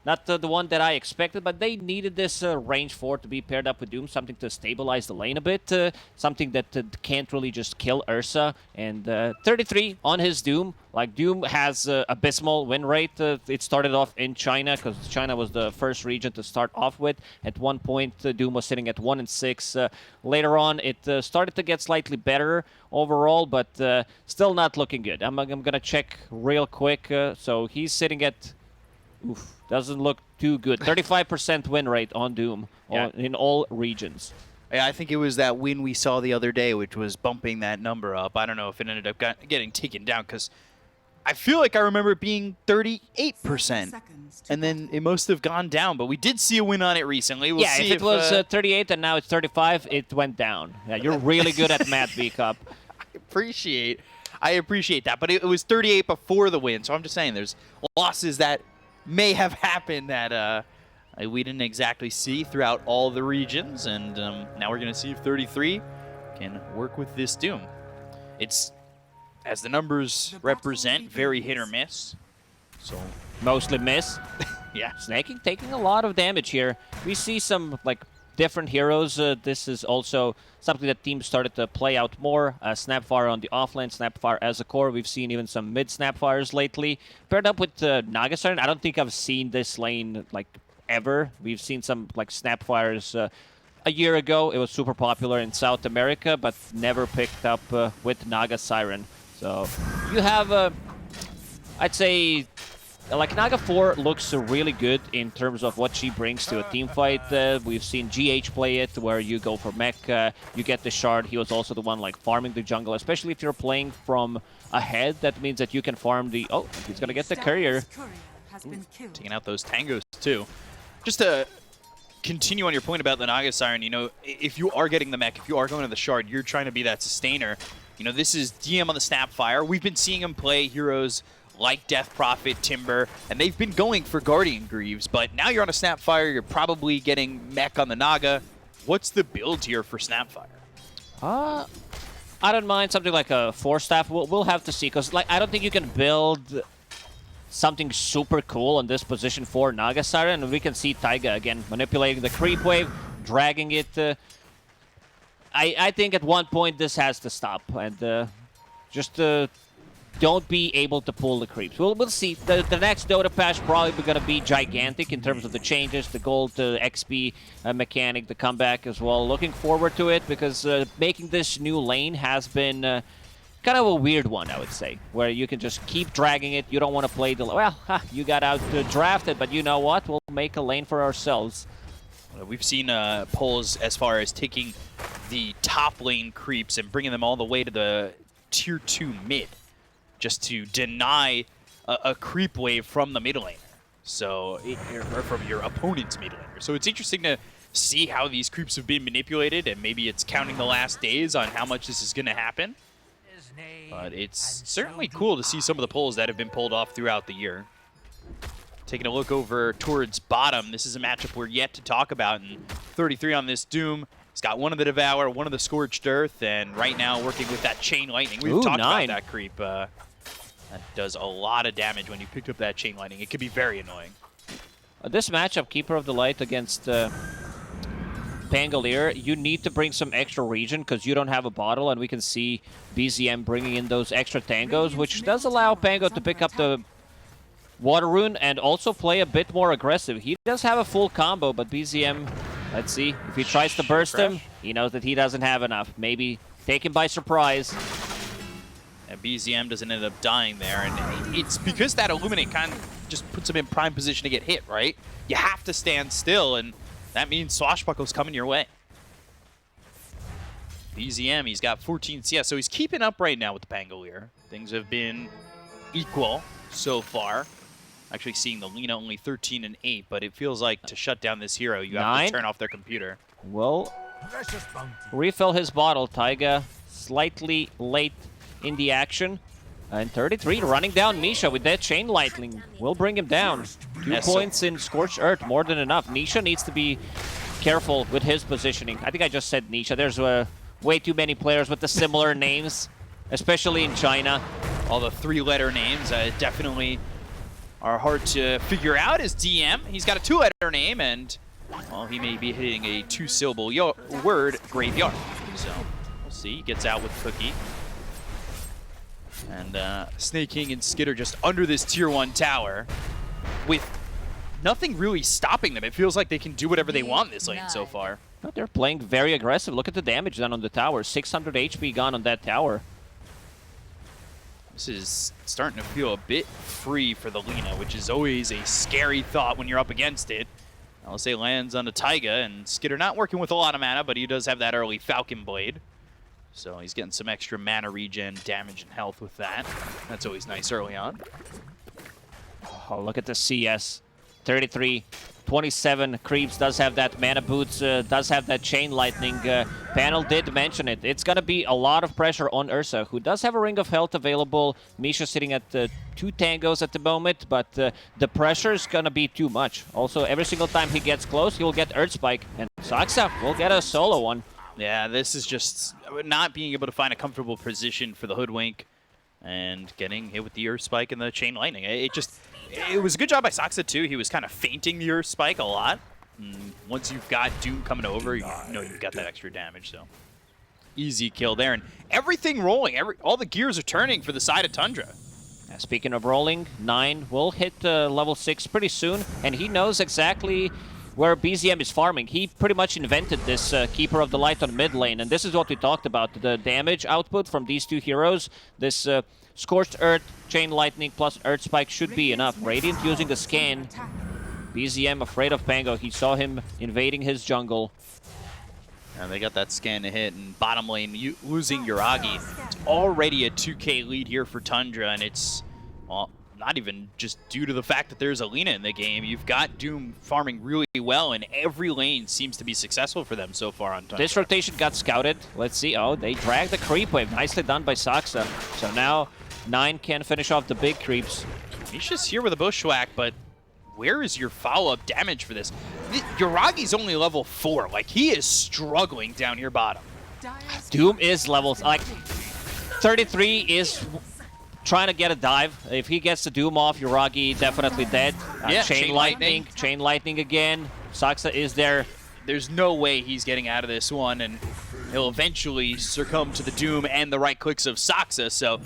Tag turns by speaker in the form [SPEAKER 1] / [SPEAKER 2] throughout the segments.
[SPEAKER 1] Not the one that I expected, but they needed this range 4 to be paired up with Doom, something to stabilize the lane a bit, something that can't really just kill Ursa. And 33 on his Doom. Like, Doom has abysmal win rate. It started off in China, because China was the first region to start off with. At one point, Doom was sitting at 1-6. Later on, it started to get slightly better overall, but still not looking good. I'm going to check real quick. So he's sitting at... Oof, doesn't look too good. 35% win rate on Doom in all regions.
[SPEAKER 2] Yeah, I think it was that win we saw the other day, which was bumping that number up. I don't know if it ended up getting taken down, because I feel like I remember it being 38%. And then it must have gone down, but we did see a win on it recently. We'll see
[SPEAKER 1] if it was 38 and now it's 35, it went down. Yeah, you're really good at math, B-Cup.
[SPEAKER 2] I appreciate that, but it was 38 before the win, so I'm just saying there's losses that may have happened that we didn't exactly see throughout all the regions, and now we're going to see if 33 can work with this Doom. It's, as the numbers represent, very hit or miss. So
[SPEAKER 1] mostly miss.
[SPEAKER 2] Yeah.
[SPEAKER 1] Snaking taking a lot of damage here. We see some like different heroes. This is also something that teams started to play out more. Snapfire on the offlane, Snapfire as a core. We've seen even some mid Snapfires lately. Paired up with Naga Siren, I don't think I've seen this lane like ever. We've seen some like Snapfires a year ago. It was super popular in South America, but never picked up with Naga Siren. So you have, I'd say, like Naga 4 looks really good in terms of what she brings to a team fight. We've seen GH play it, where you go for mech, you get the shard. He was also the one like farming the jungle, especially if you're playing from ahead. That means that you can farm the... Oh, he's gonna get the courier.
[SPEAKER 2] Taking out those tangos too. Just to continue on your point about the Naga Siren, you know, if you are getting the mech, if you are going to the shard, you're trying to be that sustainer. You know, this is DM on the Snapfire. We've been seeing him play heroes like Death Prophet, Timber, and they've been going for Guardian Greaves, but now you're on a Snapfire, you're probably getting mech on the Naga. What's the build here for Snapfire?
[SPEAKER 1] I don't mind something like a 4-staff. We'll have to see, because like I don't think you can build something super cool on this position for Naga Siren, and we can see Taiga again manipulating the creep wave, dragging it. I think at one point this has to stop, and just don't be able to pull the creeps. We'll see. The next Dota patch probably going to be gigantic in terms of the changes, the gold to XP mechanic, the comeback as well. Looking forward to it, because making this new lane has been kind of a weird one, I would say, where you can just keep dragging it. You don't want to play the... Well, you got out drafted, but you know what? We'll make a lane for ourselves.
[SPEAKER 2] We've seen polls as far as taking the top lane creeps and bringing them all the way to the tier 2 mid, just to deny a creep wave from the mid laner, so or from your opponent's mid laner. So it's interesting to see how these creeps have been manipulated, and maybe it's counting the last days on how much this is going to happen. But it's certainly cool to see some of the pulls that have been pulled off throughout the year. Taking a look over towards bottom, this is a matchup we're yet to talk about, and 33 on this Doom. He's got one of the Devour, one of the Scorched Earth, and right now working with that Chain Lightning. We've talked about that creep. That does a lot of damage when you picked up that Chain Lightning. It can be very annoying.
[SPEAKER 1] This matchup, Keeper of the Light against Pangolier, you need to bring some extra regen, because you don't have a bottle, and we can see BZM bringing in those extra tangos, which does allow Pango to pick up the Water Rune and also play a bit more aggressive. He does have a full combo, but BZM, let's see, if he tries to burst him, he knows that he doesn't have enough. Maybe take him by surprise.
[SPEAKER 2] And BZM doesn't end up dying there, and it's because that Illuminate kind of just puts him in prime position to get hit, right? You have to stand still, and that means Swashbuckle's coming your way. BZM, he's got 14 CS, so he's keeping up right now with the Pangolier. Things have been equal so far. Actually seeing the Lina only 13 and 8, but it feels like to shut down this hero, you have to turn off their computer.
[SPEAKER 1] Well, refill his bottle. Taiga slightly late in the action. And 33 running down Nisha with that Chain Lightning will bring him down. 2 points in Scorched Earth, more than enough. Nisha needs to be careful with his positioning. I think I just said Nisha. There's way too many players with the similar names, especially in China.
[SPEAKER 2] All the 3-letter names definitely are hard to figure out is DM. He's got a 2-letter name, and, well, he may be hitting a 2-syllable word, graveyard. So, we'll see. He gets out with Cookie. And Snake King and Skid are just under this tier 1 tower with nothing really stopping them. It feels like they can do whatever they want in this lane so far.
[SPEAKER 1] They're playing very aggressive. Look at the damage done on the tower. 600 HP gone on that tower.
[SPEAKER 2] This is starting to feel a bit free for the Lina, which is always a scary thought when you're up against it. LSA lands on a Taiga, and Skidder not working with a lot of mana, but he does have that early Falcon Blade. So he's getting some extra mana regen, damage, and health with that. That's always nice early on.
[SPEAKER 1] Oh, look at the CS. 33, 27 creeps, does have that mana boots, does have that chain lightning. Panel did mention it. It's going to be a lot of pressure on Ursa, who does have a ring of health available. Misha sitting at 2 tangos at the moment, but the pressure is going to be too much. Also, every single time he gets close, he'll get Earth Spike, and Saksa will get a solo one. Yeah,
[SPEAKER 2] this is just not being able to find a comfortable position for the Hoodwink and getting hit with the Earth Spike and the chain lightning. It was a good job by Saksa, too. He was kind of feinting the Earth Spike a lot. And once you've got Doom coming over, you know you've got that extra damage, so easy kill there. And everything rolling. All the gears are turning for the side of Tundra.
[SPEAKER 1] Speaking of rolling, 9 will hit level 6 pretty soon, and he knows exactly where BZM is farming. He pretty much invented this Keeper of the Light on mid lane, and this is what we talked about. The damage output from these 2 heroes, this Scorched Earth, Chain Lightning plus Earth Spike should be enough. Radiant using the scan. BZM afraid of Pango. He saw him invading his jungle.
[SPEAKER 2] And they got that scan to hit, and bottom lane losing Yuragi. It's already a 2K lead here for Tundra, and it's, well, not even just due to the fact that there's a Lina in the game. You've got Doom farming really well, and every lane seems to be successful for them so far on Tundra.
[SPEAKER 1] This rotation got scouted. Let's see. Oh, they dragged the creep wave. Nicely done by Saksa. So now 9 can finish off the big creeps.
[SPEAKER 2] Misha's here with a bushwhack, but where is your follow-up damage for this? Yuragi's only level 4. Like, he is struggling down here bottom.
[SPEAKER 1] Doom is levels. Like, 33 is trying to get a dive. If he gets the Doom off, Yuragi definitely dead.
[SPEAKER 2] Yeah,
[SPEAKER 1] Chain Lightning. Chain Lightning again. Saksa is there.
[SPEAKER 2] There's no way he's getting out of this one, and he'll eventually succumb to the Doom and the right clicks of Saksa, so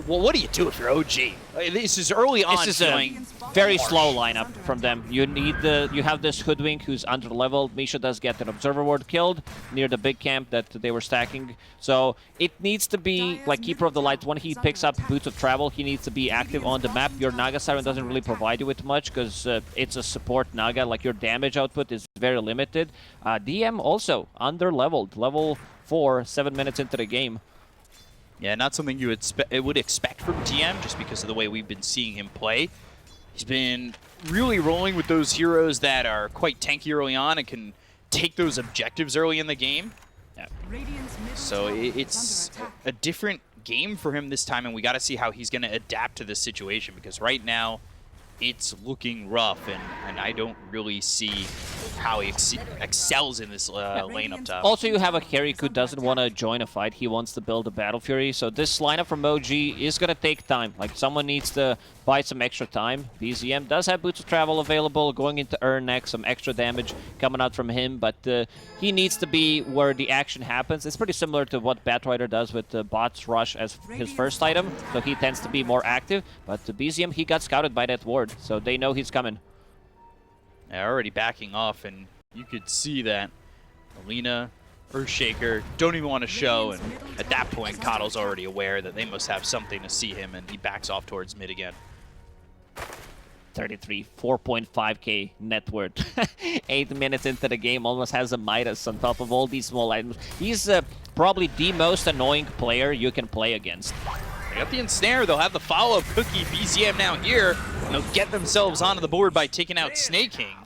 [SPEAKER 2] well, what do you do if you're OG? This is early on.
[SPEAKER 1] This is a very slow lineup from them. You have this Hoodwink who's under-leveled. Misha does get an Observer Ward killed near the big camp that they were stacking. So it needs to be like Keeper of the Light. When he picks up Boots of Travel, he needs to be active on the map. Your Naga Siren doesn't really provide you with much because it's a support Naga. Like, your damage output is very limited. DM also under-leveled. Level 4, 7 minutes into the game.
[SPEAKER 2] Yeah, not something you would expect from DM, just because of the way we've been seeing him play. He's been really rolling with those heroes that are quite tanky early on and can take those objectives early in the game. Yeah. So it's a different game for him this time, and we got to see how he's going to adapt to this situation, because right now it's looking rough, and I don't really see how he excels in this lane up top.
[SPEAKER 1] Also, you have a carry who doesn't want to join a fight. He wants to build a Battle Fury. So this lineup from OG is going to take time. Like, someone needs to buy some extra time. BZM does have Boots of Travel available, going into Urn next, some extra damage coming out from him, but he needs to be where the action happens. It's pretty similar to what Batrider does with Bot's Rush as his first item, so he tends to be more active, but the BZM, he got scouted by that ward, so they know he's coming.
[SPEAKER 2] Yeah, already backing off, and you could see that Alina, Earthshaker don't even want to show, and at that point, Coddle's already aware that they must have something to see him, and he backs off towards mid again.
[SPEAKER 1] 33, 4.5k net worth. 8 minutes into the game, almost has a Midas on top of all these small items. He's probably the most annoying player you can play against.
[SPEAKER 2] They got the ensnare, they'll have the follow-up cookie. BZM now here, and they'll get themselves onto the board by taking out Snake King.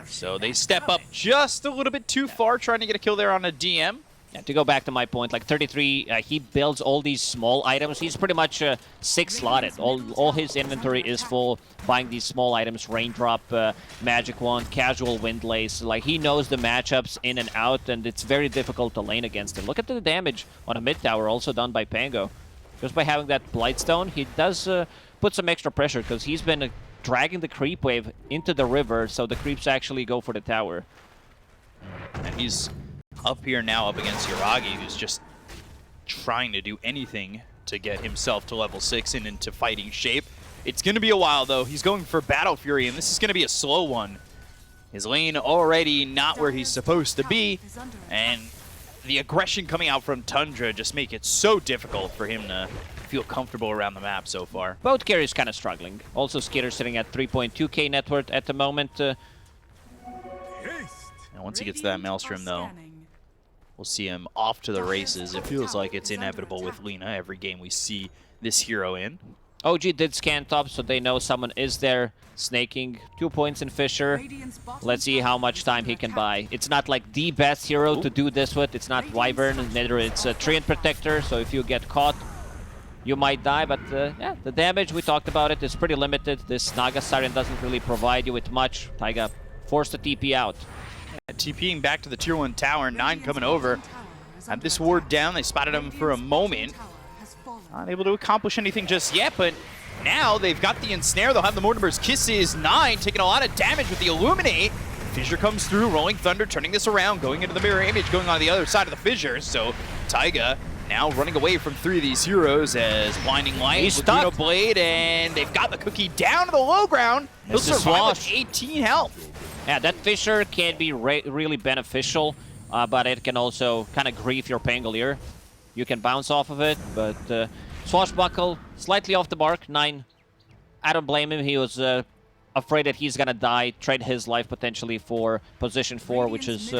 [SPEAKER 2] So they step up just a little bit too far, trying to get a kill there on a DM.
[SPEAKER 1] Yeah, to go back to my point, like 33, he builds all these small items. He's pretty much 6-slotted. All his inventory is full, buying these small items, Raindrop, Magic Wand, Casual Windlace. Like, he knows the matchups in and out, and it's very difficult to lane against him. Look at the damage on a mid tower, also done by Pango. Just by having that Blightstone, he does put some extra pressure because he's been dragging the creep wave into the river, so the creeps actually go for the tower.
[SPEAKER 2] And he's up here now up against Yuragi, who's just trying to do anything to get himself to level 6 and into fighting shape. It's going to be a while, though. He's going for Battle Fury, and this is going to be a slow one. His lane already not where he's supposed to be, and the aggression coming out from Tundra just make it so difficult for him to feel comfortable around the map so far.
[SPEAKER 1] Both carriers kind of struggling. Also, Skitter sitting at 3.2k net worth at the moment.
[SPEAKER 2] And once he gets that Maelstrom, though, we'll see him off to the races. It feels like it's inevitable with Lina every game we see this hero in.
[SPEAKER 1] OG did scan top, so they know someone is there. Snaking 2 points in Fisher. Let's see how much time he can buy. It's not like the best hero to do this with. It's not Wyvern, neither it's a Treant Protector, so if you get caught, you might die. But yeah, the damage, we talked about it, is pretty limited. This Naga Siren doesn't really provide you with much. Taiga forced to TP out.
[SPEAKER 2] TPing back to the tier 1 tower, 9 coming over. Have this ward down, they spotted him for a moment. Not able to accomplish anything just yet, but now they've got the ensnare. They'll have the Mortimer's Kisses. 9 taking a lot of damage with the Illuminate. Fissure comes through, Rolling Thunder, turning this around, going into the mirror image, going on the other side of the fissure. So Taiga now running away from 3 of these heroes as Blinding Light, Laguna Blade, and they've got the Cookie down to the low ground. He'll survive with 18 health.
[SPEAKER 1] Yeah, that Fissure can be really beneficial, but it can also kind of grief your Pangolier. You can bounce off of it, but Swashbuckle, slightly off the mark, 9. I don't blame him. He was afraid that he's going to die, trade his life potentially for position 4, which is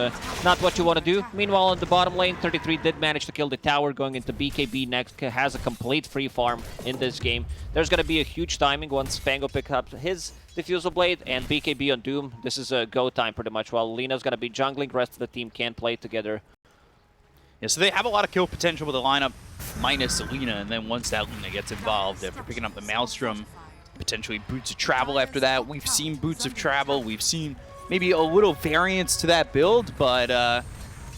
[SPEAKER 1] not what you want to do. Meanwhile, in the bottom lane, 33 did manage to kill the tower, going into BKB next, has a complete free farm in this game. There's going to be a huge timing once Pango picks up his Diffusal Blade and BKB on Doom. This is a go time pretty much, while Lina's going to be jungling, the rest of the team can't play together.
[SPEAKER 2] Yeah, so they have a lot of kill potential with the lineup minus Lina, and then once that Lina gets involved, after picking up the Maelstrom, potentially Boots of Travel after that. We've seen Boots of Travel. We've seen maybe a little variance to that build, but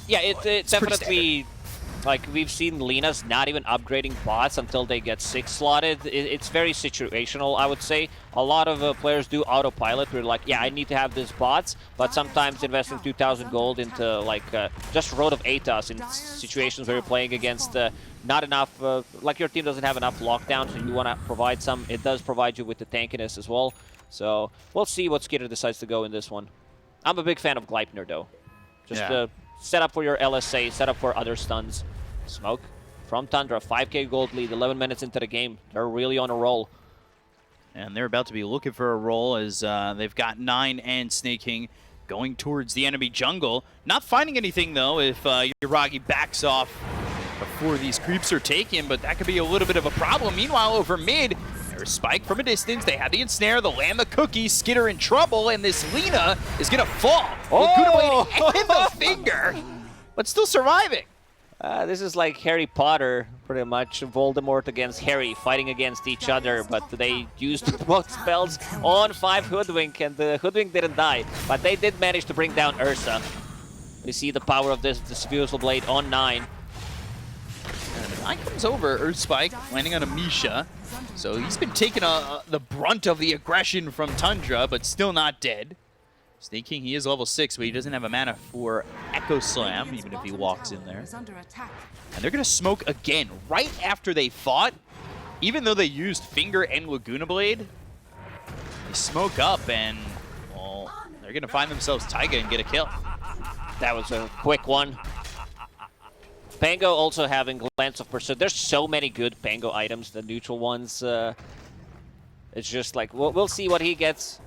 [SPEAKER 1] yeah, it's definitely, like, we've seen Lina's not even upgrading bots until they get 6 slotted. It's very situational, I would say. A lot of players do autopilot. We're like, yeah, I need to have these bots, but sometimes investing 2,000 gold into, like, just Road of Atos in situations where you're playing against not enough, like your team doesn't have enough lockdown, so you want to provide some. It does provide you with the tankiness as well. So we'll see what Skitter decides to go in this one. I'm a big fan of Gleipnir, though. Just set up for your LSA, set up for other stuns. Smoke from Tundra, 5k gold lead, 11 minutes into the game. They're really on a roll.
[SPEAKER 2] And they're about to be looking for a roll as they've got 9 and Snaking going towards the enemy jungle. Not finding anything, though, if Yuragi backs off before these creeps are taken, but that could be a little bit of a problem. Meanwhile, over mid, there's Spike from a distance. They have the ensnare, the land, the cookie, Skitter in trouble, and this Lina is going to fall.
[SPEAKER 1] Oh!
[SPEAKER 2] In the finger, but still surviving.
[SPEAKER 1] This is like Harry Potter, pretty much. Voldemort against Harry, fighting against each other, but they used both spells on 5 Hoodwink, and the Hoodwink didn't die. But they did manage to bring down Ursa. We see the power of this Diffusal Blade on 9.
[SPEAKER 2] And 9 comes over, Earthspike, landing on a Misha. So he's been taking the brunt of the aggression from Tundra, but still not dead. Snaking, he is level 6, but he doesn't have a mana for Echo Slam, even if he walks in there. And they're going to smoke again, right after they fought. Even though they used Finger and Laguna Blade, they smoke up, and, well, they're going to find themselves Taiga and get a kill.
[SPEAKER 1] That was a quick one. Pango also having Glance of Pursuit. There's so many good Pango items, the neutral ones. It's just like, we'll see what he gets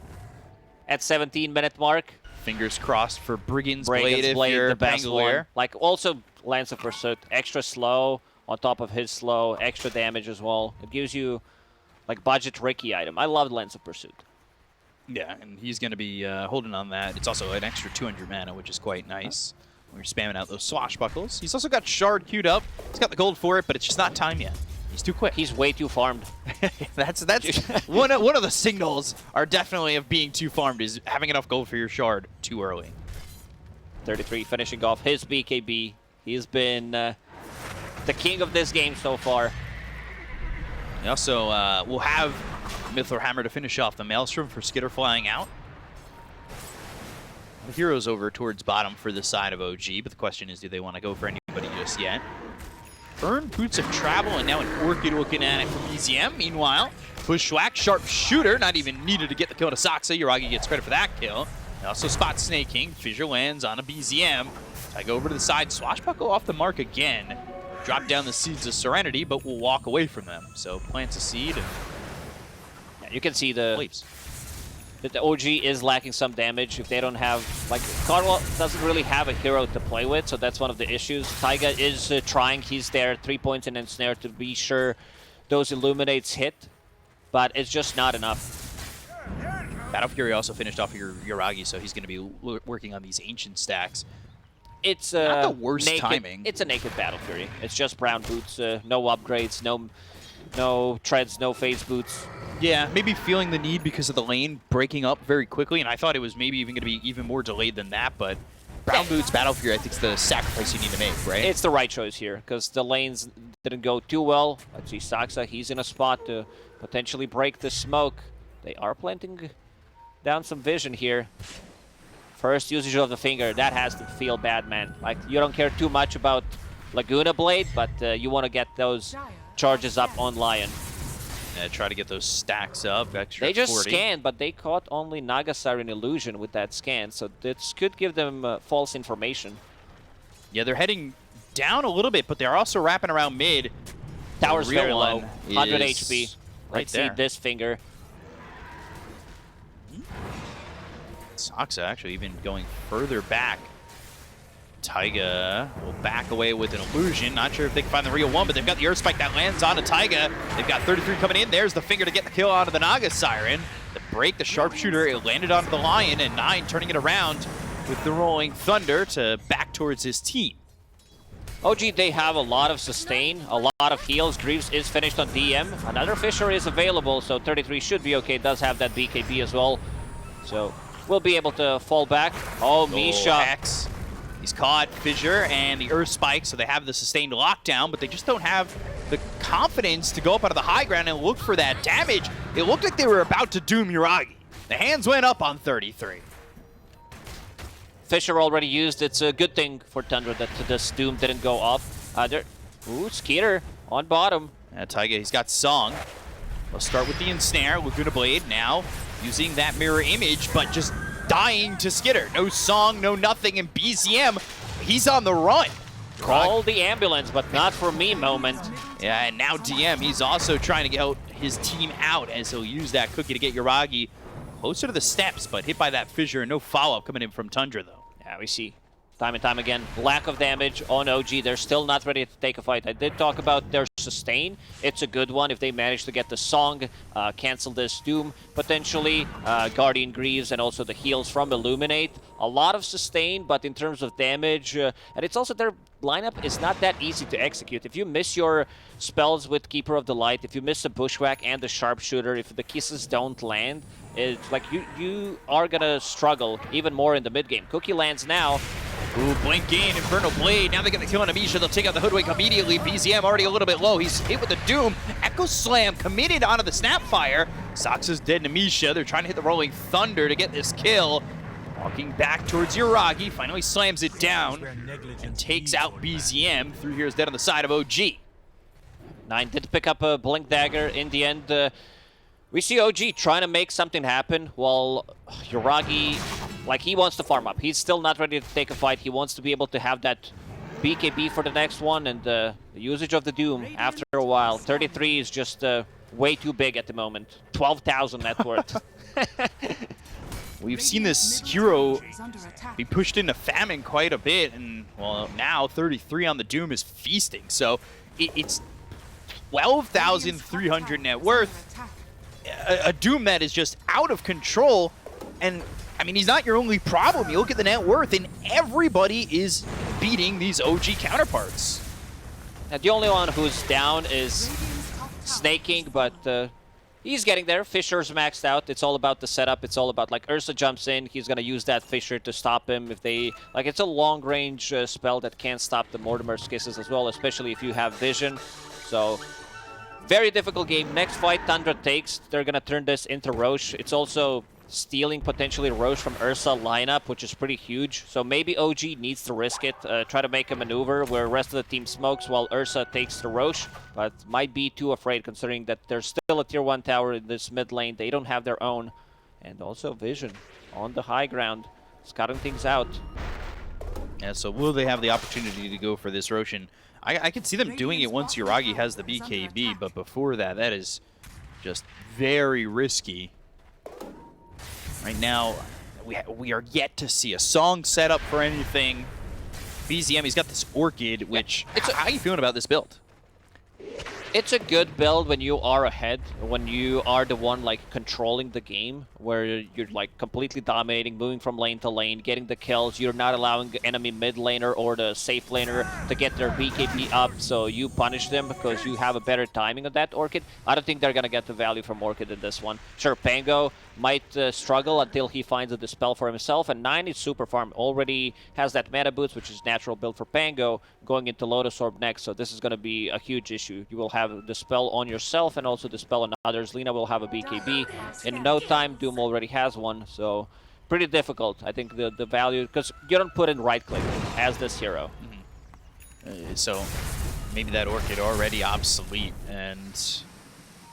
[SPEAKER 1] at 17-minute mark.
[SPEAKER 2] Fingers crossed for Brigand's Blade if you're
[SPEAKER 1] the best
[SPEAKER 2] Bangalore.
[SPEAKER 1] one. Like, also Lance of Pursuit, extra slow on top of his slow, extra damage as well. It gives you, like, budget Ricky item. I love Lance of Pursuit.
[SPEAKER 2] Yeah, and he's going to be holding on that. It's also an extra 200 mana, which is quite nice. We're spamming out those swashbuckles. He's also got Shard queued up. He's got the gold for it, but it's just not time yet. He's too quick.
[SPEAKER 1] He's way too farmed.
[SPEAKER 2] that's one of the signals are definitely of being too farmed is having enough gold for your shard too early.
[SPEAKER 1] 33 finishing off his BKB. He's been the king of this game so far.
[SPEAKER 2] We also will have Mythor Hammer to finish off the Maelstrom for Skitter flying out. The heroes over towards bottom for the side of OG, but the question is, do they want to go for anybody just yet? Earn Boots of Travel, and now an Orchid looking at it from BZM. Meanwhile, Bushwhack, Sharp Shooter, not even needed to get the kill to Saksa. Yuragi gets credit for that kill. They also spot Snaking. Fissure lands on a BZM. Taiga over to the side. Swashbuckle off the mark again. Drop down the Seeds of Serenity, but will walk away from them. So plants a seed and
[SPEAKER 1] yeah, you can see the
[SPEAKER 2] leaves.
[SPEAKER 1] That the OG is lacking some damage if they don't have, like, Cardwell doesn't really have a hero to play with, so that's one of the issues. Taiga is trying, he's there, 3 points in Ensnare to be sure those Illuminates hit, but it's just not enough.
[SPEAKER 2] Battle Fury also finished off your Yuragi, so he's going to be working on these Ancient stacks.
[SPEAKER 1] It's
[SPEAKER 2] not the worst
[SPEAKER 1] naked,
[SPEAKER 2] timing.
[SPEAKER 1] It's a naked Battle Fury. It's just brown boots, no upgrades, no treads, no phase boots.
[SPEAKER 2] Yeah, maybe feeling the need because of the lane breaking up very quickly, and I thought it was maybe even going to be even more delayed than that, but Brown Boots Battle Fury, I think, is the sacrifice you need to make, right?
[SPEAKER 1] It's the right choice here, because the lanes didn't go too well. Let's see, Saksa, he's in a spot to potentially break the smoke. They are planting down some vision here. First usage of the finger, that has to feel bad, man. Like, you don't care too much about Laguna Blade, but you want to get those charges up on Lion.
[SPEAKER 2] Try to get those stacks up. Extra
[SPEAKER 1] they just
[SPEAKER 2] 40.
[SPEAKER 1] scanned, but they caught only Naga Siren Illusion with that scan, so this could give them false information.
[SPEAKER 2] Yeah, they're heading down a little bit, but they're also wrapping around mid.
[SPEAKER 1] Tower's very low, 100
[SPEAKER 2] is
[SPEAKER 1] HP.
[SPEAKER 2] Right
[SPEAKER 1] Let's
[SPEAKER 2] there.
[SPEAKER 1] see this finger.
[SPEAKER 2] Saksa actually even going further back. Taiga will back away with an illusion. Not sure if they can find the real one, but they've got the Earth Spike that lands onto Taiga. They've got 33 coming in. There's the finger to get the kill onto the Naga Siren. The break, the Sharpshooter, it landed onto the Lion, and 9 turning it around with the Rolling Thunder to back towards his team.
[SPEAKER 1] OG, they have a lot of sustain, a lot of heals. Greaves is finished on DM. Another Fissure is available, so 33 should be okay. Does have that BKB as well. So we'll be able to fall back. Oh, Misha.
[SPEAKER 2] Hex. He's caught Fissure and the Earth Spike, so they have the sustained lockdown, but they just don't have the confidence to go up out of the high ground and look for that damage. It looked like they were about to doom Yuragi. The hands went up on 33.
[SPEAKER 1] Fissure already used. It's a good thing for Tundra that this Doom didn't go off. Ooh, Skeeter on bottom.
[SPEAKER 2] Taiga, he's got Song. We'll start with the Ensnare. Laguna Blade now using that mirror image, but just dying to Skitter. No Song, no nothing, and BZM, he's on the run.
[SPEAKER 1] Call the ambulance, but not for me moment.
[SPEAKER 2] Yeah, and now DM, he's also trying to get his team out as he'll use that cookie to get Yuragi closer to the steps, but hit by that Fissure. No follow-up coming in from Tundra, though.
[SPEAKER 1] Yeah, we see time and time again, lack of damage on OG. They're still not ready to take a fight. I did talk about their sustain. It's a good one if they manage to get the Song, cancel this Doom, potentially, Guardian Greaves, and also the heals from Illuminate. A lot of sustain, but in terms of damage, and it's also their lineup is not that easy to execute. If you miss your spells with Keeper of the Light, if you miss the Bushwhack and the Sharpshooter, if the kisses don't land, it's like you are gonna struggle even more in the mid game. Cookie lands now.
[SPEAKER 2] Ooh, blink in, Infernal Blade. Now they get the kill on Amisha. They'll take out the Hoodwink immediately. BZM already a little bit low. He's hit with the Doom. Echo Slam committed onto the Snapfire. Saksa's dead in Amisha. They're trying to hit the Rolling Thunder to get this kill. Walking back towards Yuragi. Finally slams it down and takes out BZM. Through here is dead on the side of OG.
[SPEAKER 1] 9 did pick up a Blink Dagger in the end. We see OG trying to make something happen while Yuragi, like, he wants to farm up. He's still not ready to take a fight. He wants to be able to have that BKB for the next one, and the usage of the Doom after a while. 33 is just way too big at the moment. 12,000 net worth.
[SPEAKER 2] We've seen this hero be pushed into famine quite a bit, and, well, now 33 on the Doom is feasting. So it's 12,300 net worth. A Doom that is just out of control, and I mean, he's not your only problem. You look at the net worth, and everybody is beating these OG counterparts.
[SPEAKER 1] And the only one who's down is Snaking, but he's getting there. Fissure's maxed out. It's all about the setup. It's all about, like, Ursa jumps in. He's going to use that Fissure to stop him. If they, like, it's a long-range spell that can stop the Mortimer's kisses as well, especially if you have vision. So Very difficult game. Next fight Tundra takes, they're going to turn this into Roche. It's also stealing potentially Roche from Ursa lineup, which is pretty huge. So maybe OG needs to risk it, try to make a maneuver where the rest of the team smokes while Ursa takes the Roche, but might be too afraid considering that there's still a tier 1 tower in this mid lane. They don't have their own. And also Vision on the high ground, scouting things out.
[SPEAKER 2] Yeah, so will they have the opportunity to go for this Roshan? I can see them doing it once Yuragi has the BKB, but before that, that is just very risky. Right now, we are yet to see a song set up for anything. BZM, he's got this Orchid, which... how are you feeling about this build?
[SPEAKER 1] It's a good build when you are ahead, when you are the one like controlling the game, where you're like completely dominating, moving from lane to lane, getting the kills. You're not allowing the enemy mid laner or the safe laner to get their BKB up, so you punish them because you have a better timing of that Orchid. I don't think they're gonna get the value from Orchid in this one. Sure, Pango might struggle until he finds a Dispel for himself, and 9 is super farm. Already has that mana boots, which is natural build for Pango, going into Lotus Orb next, so this is gonna be a huge issue. You will have Dispel on yourself and also Dispel on others. Lina will have a BKB. In no time, Doom already has one, so pretty difficult. I think the value, because you don't put in right click as this hero.
[SPEAKER 2] So maybe that Orchid already obsolete, and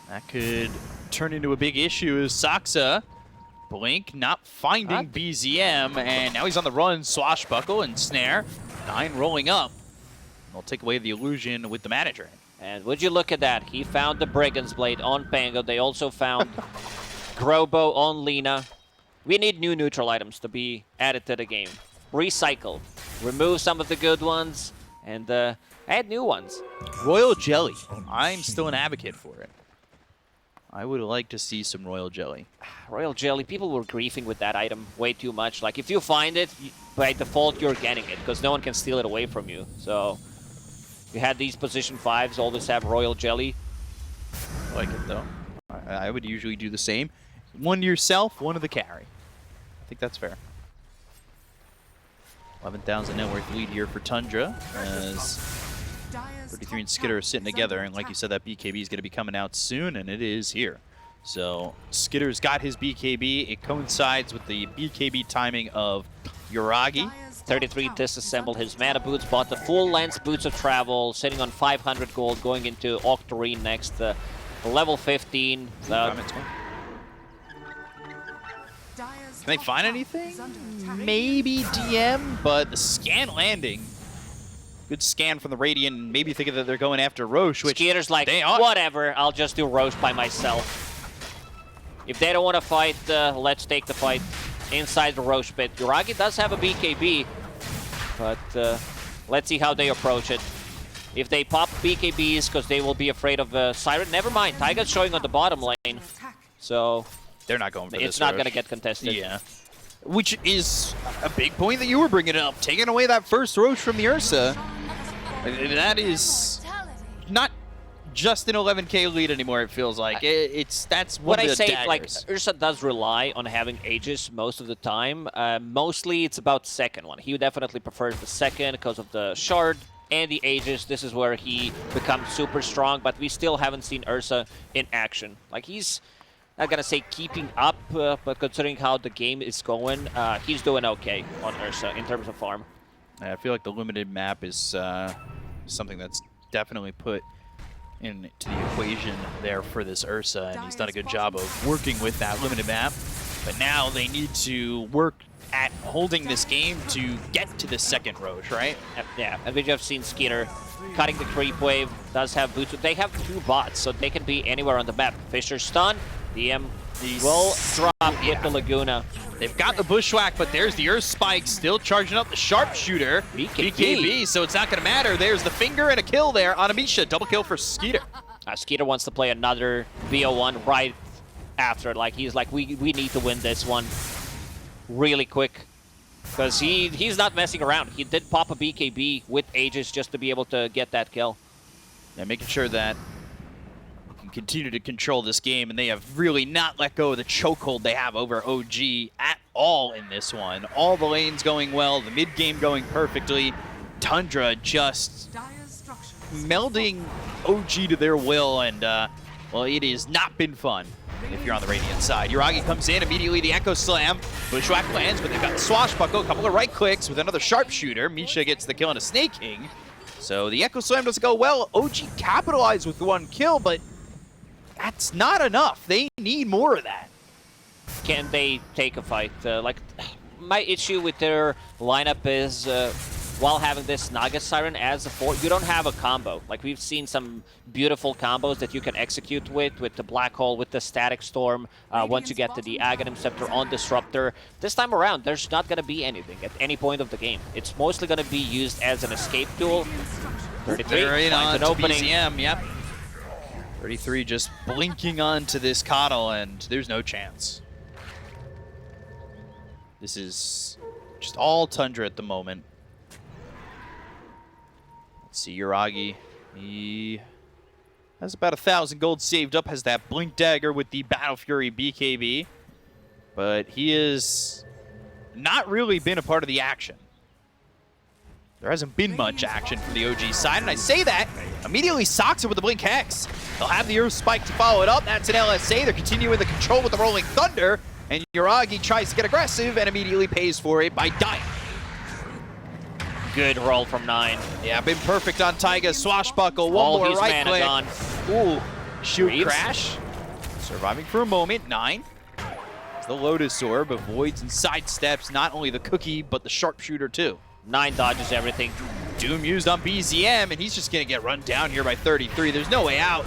[SPEAKER 2] that could turn into a big issue. As Saksa, Blink not finding BZM, and now he's on the run. Swashbuckle and Snare. 9 rolling up. They'll take away the illusion with the manager.
[SPEAKER 1] And would you look at that? He found the Brigand's Blade on Pango. They also found Grobo on Lina. We need new neutral items to be added to the game. Recycle. Remove some of the good ones and add new ones.
[SPEAKER 2] Royal Jelly. I'm still an advocate for it. I would like to see some Royal Jelly.
[SPEAKER 1] Royal Jelly, people were griefing with that item way too much. Like, if you find it, by default, you're getting it, because no one can steal it away from you. So, you had these position 5s always have Royal Jelly.
[SPEAKER 2] I like it, though. I would usually do the same. One to yourself, one to the carry. I think that's fair. 11,000 net worth lead here for Tundra, as 33 and Skitter are sitting together, and like you said, that BKB is going to be coming out soon, and it is here. So Skitter's got his BKB. It coincides with the BKB timing of Yuragi.
[SPEAKER 1] 33 disassembled his mana boots, bought the full length boots of travel, sitting on 500 gold, going into Octarine next, level 15.
[SPEAKER 2] Can they find anything? Maybe DM, but the scan landing. Good scan from the Radiant, maybe thinking that they're going after Roche, which
[SPEAKER 1] Skeeter's like, whatever, I'll just do Roche by myself. If they don't want to fight, let's take the fight inside the Roche pit. Yuragi does have a BKB, but let's see how they approach it. If they pop BKBs, because they will be afraid of Siren, never mind. Taiga's showing on the bottom lane, so
[SPEAKER 2] they're not going for this.
[SPEAKER 1] It's not going to get contested.
[SPEAKER 2] Yeah. Which is a big point that you were bringing up. Taking away that first Roche from the Ursa. That is not just an 11k lead anymore, it feels like. That's one of the daggers.
[SPEAKER 1] Like, Ursa does rely on having Aegis most of the time. Mostly it's about second one. He definitely prefers the second because of the Shard and the Aegis. This is where he becomes super strong, but we still haven't seen Ursa in action. Like, he's not gonna say keeping up, but considering how the game is going, he's doing okay on Ursa in terms of farm.
[SPEAKER 2] I feel like the limited map is something that's definitely put into the equation there for this Ursa, and he's done a good job of working with that limited map. But now they need to work at holding this game to get to the second Roche, right?
[SPEAKER 1] Yeah, and we just seen Skeeter cutting the creep wave, does have boots. They have 2 bots, so they can be anywhere on the map. Fisher stun, DM will drop into Laguna.
[SPEAKER 2] They've got the Bushwhack, but there's the Earth Spike still charging up the Sharpshooter. BKB, so it's not going to matter. There's the finger and a kill there on Amisha. Double kill for Skeeter.
[SPEAKER 1] Skeeter wants to play another VO1 right after. Like, he's like, we need to win this one really quick. Because he's not messing around. He did pop a BKB with Aegis just to be able to get that kill.
[SPEAKER 2] Yeah, making sure that continue to control this game, and they have really not let go of the chokehold they have over OG at all in this one. All the lanes going well, the mid game going perfectly. Tundra just melding OG to their will, and well, it has not been fun if you're on the Radiant side. Yuragi comes in, immediately the Echo Slam. Bushwhack lands, but they've got the Swashbuckle, a couple of right clicks with another Sharpshooter. Misha gets the kill on a Snake King. So the Echo Slam doesn't go well. OG capitalized with 1 kill, but that's not enough. They need more of that.
[SPEAKER 1] Can they take a fight? Like, my issue with their lineup is while having this Naga Siren as a 4, you don't have a combo. Like, we've seen some beautiful combos that you can execute with the Black Hole, with the Static Storm, once you get to the Aghanim Scepter on Disruptor. This time around, there's not going to be anything at any point of the game. It's mostly going to be used as an escape tool. 33
[SPEAKER 2] right
[SPEAKER 1] finds
[SPEAKER 2] on
[SPEAKER 1] an
[SPEAKER 2] to
[SPEAKER 1] opening.
[SPEAKER 2] BZM, yep. 33 just blinking onto this Coddle, and there's no chance. This is just all Tundra at the moment. Let's see, Yuragi. He has about 1,000 gold saved up, has that Blink Dagger with the Battle Fury BKB. But he has not really been a part of the action. There hasn't been much action from the OG side, and I say that, immediately Soxa with the Blink Hex. They'll have the Earth Spike to follow it up. That's an LSA. They're continuing the control with the Rolling Thunder, and Yuragi tries to get aggressive and immediately pays for it by dying.
[SPEAKER 1] Good roll from 9.
[SPEAKER 2] Yeah, been perfect on Taiga. Swashbuckle, one
[SPEAKER 1] All
[SPEAKER 2] more
[SPEAKER 1] his
[SPEAKER 2] right
[SPEAKER 1] mana
[SPEAKER 2] click.
[SPEAKER 1] gone.
[SPEAKER 2] Ooh, shoot
[SPEAKER 1] Reeves.
[SPEAKER 2] crash. Surviving for a moment, 9. The Lotus Orb avoids and sidesteps not only the Cookie, but the Sharpshooter too.
[SPEAKER 1] 9 dodges everything.
[SPEAKER 2] Doom used on BZM, and he's just going to get run down here by 33. There's no way out.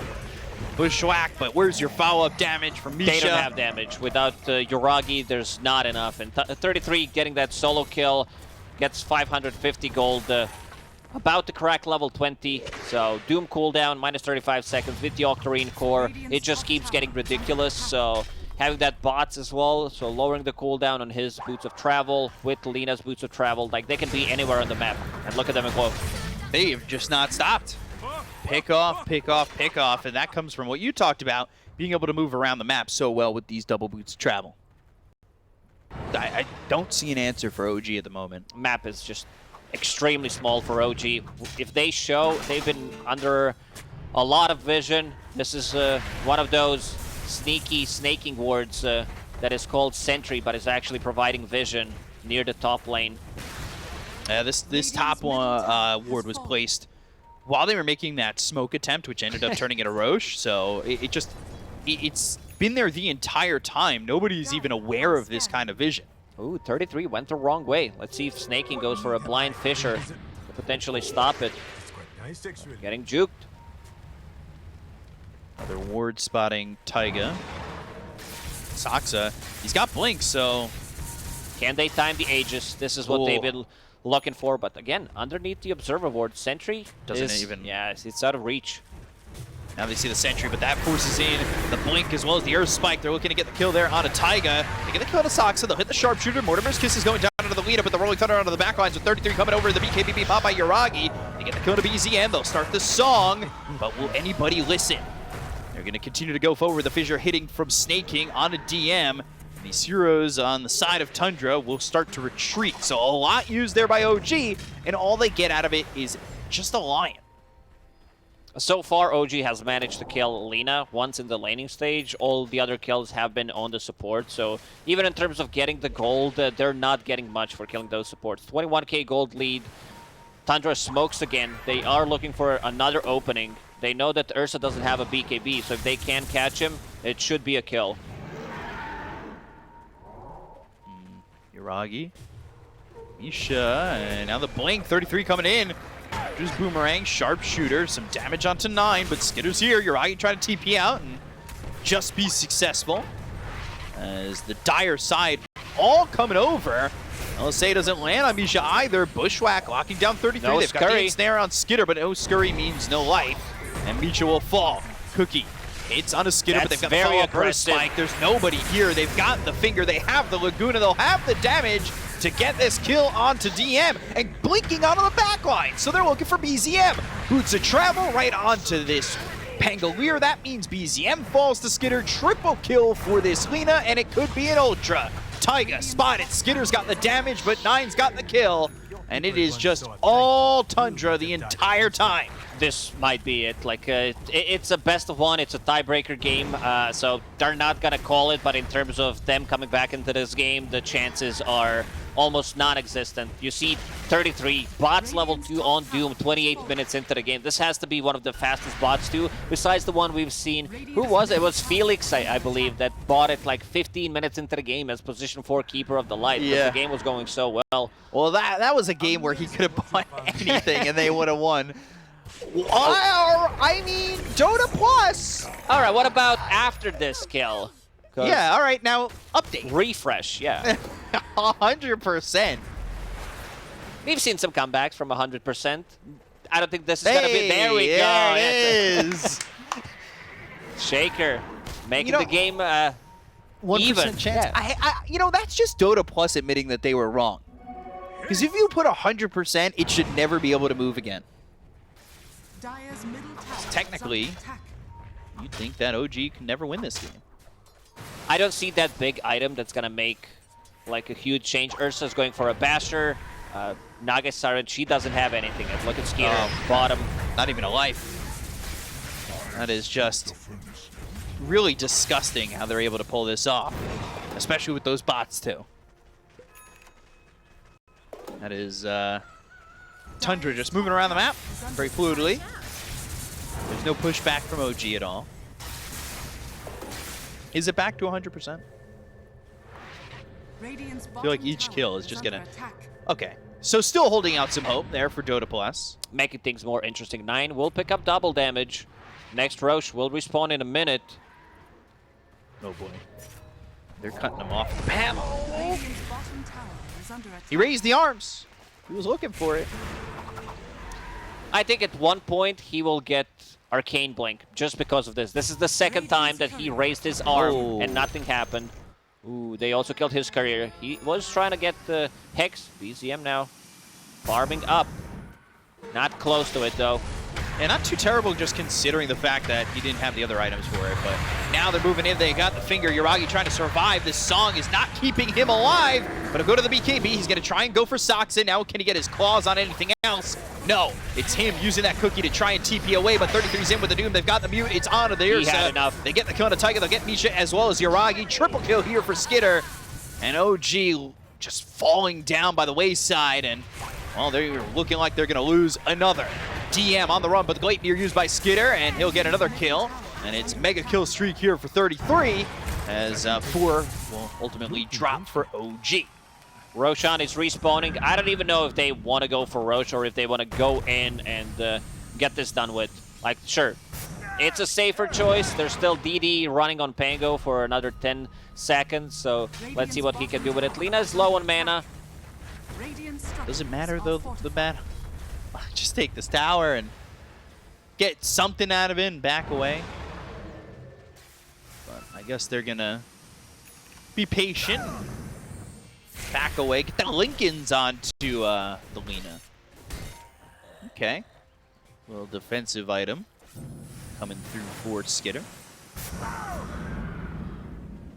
[SPEAKER 2] Bushwhack, but where's your follow-up damage from Misha?
[SPEAKER 1] They don't have damage. Without Yuragi, there's not enough. And 33 getting that solo kill, gets 550 gold. About to crack level 20. So Doom cooldown, minus 35 seconds with the Octarine core. It just keeps getting ridiculous. So having that bots as well, so lowering the cooldown on his Boots of Travel with Lina's Boots of Travel. Like, they can be anywhere on the map. And look at them and go.
[SPEAKER 2] They've just not stopped. Pick off, pick off, pick off, and that comes from what you talked about, being able to move around the map so well with these double Boots of Travel. I don't see an answer for OG at the moment.
[SPEAKER 1] Map is just extremely small for OG. If they show, they've been under a lot of vision. This is one of those sneaky snaking wards that is called Sentry, but is actually providing vision near the top lane.
[SPEAKER 2] This top one, ward was placed while they were making that smoke attempt, which ended up turning into Roche. So it's been there the entire time. Nobody's even aware of this kind of vision.
[SPEAKER 1] Ooh, 33 went the wrong way. Let's see if Snaking goes for a blind Fisher to potentially stop it. Getting juked.
[SPEAKER 2] Another ward spotting Taiga. Soxa, he's got Blink, so...
[SPEAKER 1] Can they time the Aegis? This is what they've been looking for, but again, underneath the Observer ward, Sentry
[SPEAKER 2] doesn't even...
[SPEAKER 1] Yeah, it's out of reach.
[SPEAKER 2] Now they see the Sentry, but that forces in the Blink as well as the Earth Spike. They're looking to get the kill there on a Taiga. They get the kill on a Soxa. They'll hit the Sharpshooter. Mortimer's Kiss is going down into the lead up with the Rolling Thunder onto the backlines with 33 coming over. The BKB pop by Yuragi. They get the kill to BZM. They'll start the song, but will anybody listen? They're going to continue to go forward. The Fissure hitting from Snake King on a DM. And these heroes on the side of Tundra will start to retreat. So a lot used there by OG, and all they get out of it is just a Lion.
[SPEAKER 1] So far, OG has managed to kill Lina once in the laning stage. All the other kills have been on the support. So even in terms of getting the gold, they're not getting much for killing those supports. 21k gold lead. Tundra smokes again. They are looking for another opening. They know that Ursa doesn't have a BKB, so if they can catch him, it should be a kill.
[SPEAKER 2] Yuragi, Misha, and now the Blink, 33 coming in. Just Boomerang, Sharpshooter, some damage onto 9, but Skitter's here. Yuragi trying to TP out and just be successful. As the Dire side all coming over. LSA doesn't land on Misha either. Bushwhack locking down 33.
[SPEAKER 1] No
[SPEAKER 2] They've got the snare on Skitter, but no Scurry means no life. And Misha will fall. Cookie hits on a Skitter, but they've got the follow-up Earth Spike. There's nobody here. They've got the Finger. They have the Laguna. They'll have the damage to get this kill onto DM, and blinking onto the backline. So they're looking for BZM. Boots of Travel right onto this Pangolier. That means BZM falls to Skitter. Triple kill for this Lina, and it could be an Ultra. Taiga spotted. Skitter's got the damage, but 9's got the kill. And it is just all Tundra the entire time.
[SPEAKER 1] this might be it. Like, it's a best of one. It's a tiebreaker game, so they're not gonna call it. But in terms of them coming back into this game, the chances are almost non-existent. You see 33 bots level 2 on Doom 28 minutes into the game. This has to be one of the fastest bots too, besides the one we've seen. Who was it? It was Felix, I believe, that bought it like 15 minutes into the game as position 4 keeper of the light.
[SPEAKER 2] Yeah.
[SPEAKER 1] The game was going so well.
[SPEAKER 2] Well, that was a game where he could have bought anything and they would have won. I mean, Dota Plus.
[SPEAKER 1] All right, what about after this kill?
[SPEAKER 2] Yeah, all right, now update.
[SPEAKER 1] Refresh, yeah.
[SPEAKER 2] 100%.
[SPEAKER 1] We've seen some comebacks from 100%. I don't think this is going to be... There we go.
[SPEAKER 2] It is.
[SPEAKER 1] Shaker making the game
[SPEAKER 2] 1%
[SPEAKER 1] even.
[SPEAKER 2] chance.
[SPEAKER 1] Yeah.
[SPEAKER 2] You know, that's just Dota Plus admitting that they were wrong. Because if you put 100%, it should never be able to move again. Technically, you'd think that OG can never win this game.
[SPEAKER 1] I don't see that big item that's going to make like a huge change. Ursa's going for a Basher. Naga Siren, she doesn't have anything. And look at Skeeter, bottom.
[SPEAKER 2] Not even a life. That is just really disgusting how they're able to pull this off. Especially with those bots, too. That is Tundra just moving around the map very fluidly. There's no pushback from OG at all. Is it back to 100%? I feel like each kill is just gonna... Okay, so still holding out some hope there for Dota Plus.
[SPEAKER 1] Making things more interesting. 9 will pick up double damage. Next Roche will respawn in a minute.
[SPEAKER 2] Oh boy. They're cutting him off the panel. He raised the arms. He was looking for it.
[SPEAKER 1] I think at one point he will get Arcane Blink just because of this. This is the second time that he raised his arm and nothing happened. Ooh, they also killed his career. He was trying to get the Hex. BZM now farming up. Not close to it though.
[SPEAKER 2] And not too terrible just considering the fact that he didn't have the other items for it. But now they're moving in. They got the finger. Yuragi trying to survive. This song is not keeping him alive. But he'll go to the BKB. He's going to try and go for Soxin. Now can he get his claws on anything else? No. It's him using that cookie to try and TP away. But 33's in with the Doom. They've got the mute. It's on to the Ursa.
[SPEAKER 1] He had enough.
[SPEAKER 2] They get the kill on the Tiger. They'll get Misha as well as Yuragi. Triple kill here for Skitter. And OG just falling down by the wayside. And, well, they're looking like they're going to lose another. DM on the run, but the Gleipnir used by Skitter, and he'll get another kill. And it's mega kill streak here for 33, as 4 will ultimately drop for OG.
[SPEAKER 1] Roshan is respawning. I don't even know if they want to go for Roche or if they want to go in and get this done with. Like, sure, it's a safer choice. There's still DD running on Pango for another 10 seconds, so let's see what he can do with it. Lina's low on mana.
[SPEAKER 2] Does it matter, though, the battle? Just take this tower and get something out of it and back away. But I guess they're going to be patient. Back away. Get the Lincolns onto the Lina. Okay. Little defensive item coming through for Skitter.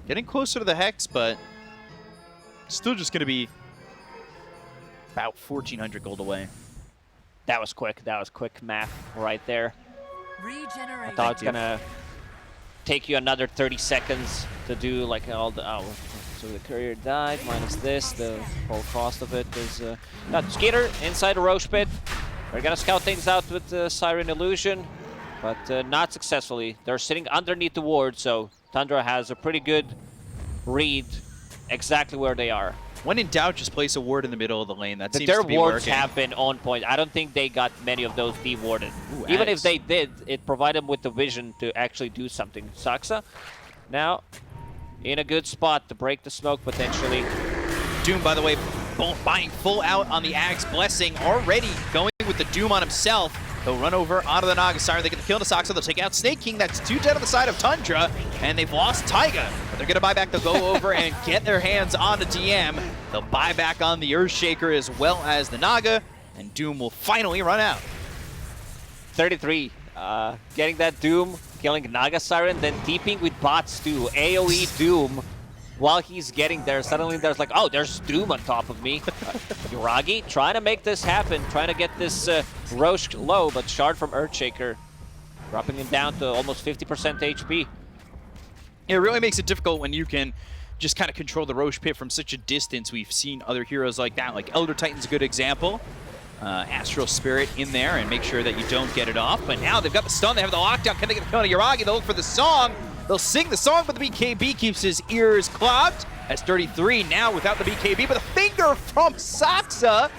[SPEAKER 2] Getting closer to the Hex, but still just going to be about 1,400 gold away.
[SPEAKER 1] That was quick. That was quick math right there. I thought it's going to take you another 30 seconds to do like all the... Oh, so the courier died, minus this. The whole cost of it is... Skater inside the Roche pit. They're going to scout things out with the Siren Illusion, but not successfully. They're sitting underneath the ward, so Tundra has a pretty good read exactly where they are.
[SPEAKER 2] When in doubt, just place a ward in the middle of the lane. That seems to be
[SPEAKER 1] Their wards
[SPEAKER 2] working.
[SPEAKER 1] have been on point. I don't think they got many of those de-warded.
[SPEAKER 2] Ooh,
[SPEAKER 1] even
[SPEAKER 2] Axe.
[SPEAKER 1] if they did, it provided them with the vision to actually do something. Saxa now in a good spot to break the smoke potentially.
[SPEAKER 2] Doom, by the way, buying full out on the Axe Blessing, already going with the Doom on himself. They'll run over onto the Naga Siren. They get the kill to Saxa. They'll take out Snake King. That's 2 dead on the side of Tundra. And they've lost Taiga. But they're going to buy back. They'll go over and get their hands on the DM. They'll buy back on the Earthshaker as well as the Naga. And Doom will finally run out.
[SPEAKER 1] 33, getting that Doom, killing Naga Siren, then deeping with bots too. AoE Doom. While he's getting there, suddenly there's like, oh, there's Doom on top of me. Yuragi trying to make this happen, trying to get this Roche low, but Shard from Earthshaker dropping him down to almost 50% HP.
[SPEAKER 2] It really makes it difficult when you can just kind of control the Roche pit from such a distance. We've seen other heroes like that, like Elder Titan's a good example. Astral Spirit in there and make sure that you don't get it off. But now they've got the stun, they have the lockdown. Can they get the kill on Yuragi? They'll look for the song. They'll sing the song, but the BKB keeps his ears clogged. That's 33 now without the BKB, but the finger from Saksa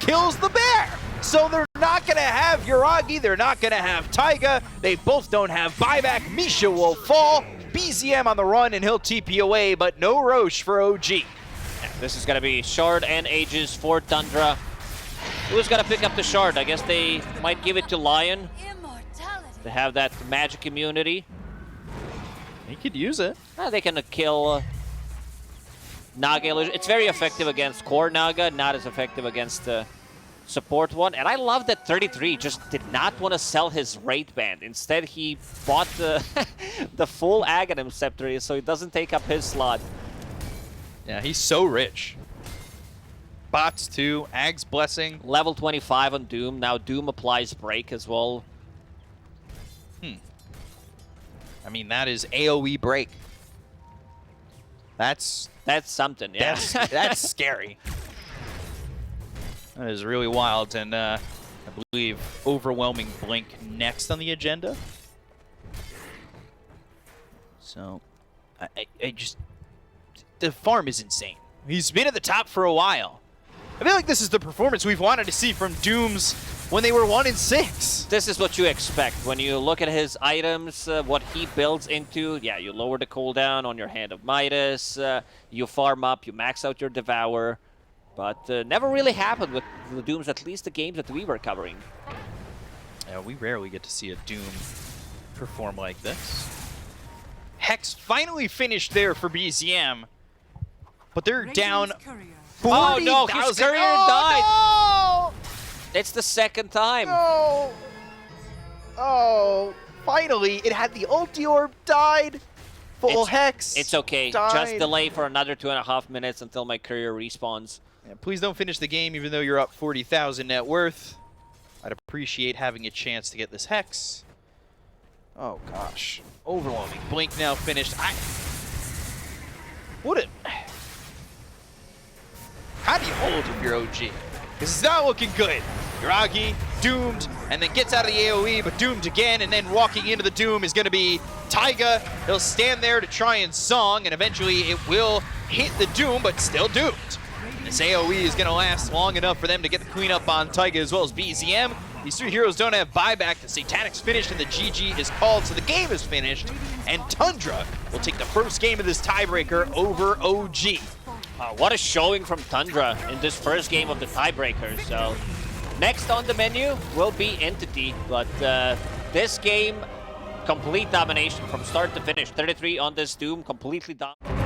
[SPEAKER 2] kills the bear. So they're not going to have Yuragi, they're not going to have Taiga. They both don't have buyback. Misha will fall. BZM on the run, and he'll TP away, but no Roche for OG.
[SPEAKER 1] Yeah, this is going to be Shard and Aegis for Tundra. Who's going to pick up the Shard? I guess they might give it to Lion. They have that magic immunity.
[SPEAKER 2] He could use it.
[SPEAKER 1] They can kill Naga Illusion. It's very effective against core Naga, not as effective against the support one. And I love that 33 just did not want to sell his Wraith Band. Instead, he bought the the full Aghanim Scepter so he doesn't take up his slot.
[SPEAKER 2] Yeah, he's so rich. Bots too, Ag's Blessing.
[SPEAKER 1] Level 25 on Doom. Now Doom applies Break as well.
[SPEAKER 2] I mean, that is AoE Break. That's
[SPEAKER 1] something, yeah.
[SPEAKER 2] That's scary. That is really wild, and I believe Overwhelming Blink next on the agenda. So, I just... The farm is insane. He's been at the top for a while. I feel like this is the performance we've wanted to see from Dooms when they were 1-6.
[SPEAKER 1] This is what you expect when you look at his items, what he builds into. Yeah, you lower the cooldown on your Hand of Midas, you farm up, you max out your Devour. But never really happened with the Dooms, at least the games that we were covering.
[SPEAKER 2] Yeah, we rarely get to see a Doom perform like this. Hex finally finished there for BZM, but they're down 40,000.
[SPEAKER 1] Oh no, his courier died!
[SPEAKER 2] No!
[SPEAKER 1] It's the second time.
[SPEAKER 2] No! Oh, finally, it had the ulti orb died. Full Hex.
[SPEAKER 1] It's okay.
[SPEAKER 2] Died.
[SPEAKER 1] Just delay for another 2.5 minutes until my courier respawns.
[SPEAKER 2] Yeah, please don't finish the game even though you're up 40,000 net worth. I'd appreciate having a chance to get this Hex. Oh gosh. Overwhelming Blink now finished. How do you hold if you're OG? Because it's not looking good. Yuragi, doomed, and then gets out of the AoE, but doomed again, and then walking into the Doom is going to be Taiga. He'll stand there to try and song, and eventually it will hit the Doom, but still doomed. This AoE is going to last long enough for them to get the cleanup on Taiga as well as BZM. These three heroes don't have buyback. The Satanic's finished and the GG is called, so the game is finished. And Tundra will take the first game of this tiebreaker over OG.
[SPEAKER 1] What a showing from Tundra in this first game of the tiebreaker. So next on the menu will be Entity, but this game, complete domination from start to finish. 33 on this Doom, completely dominated.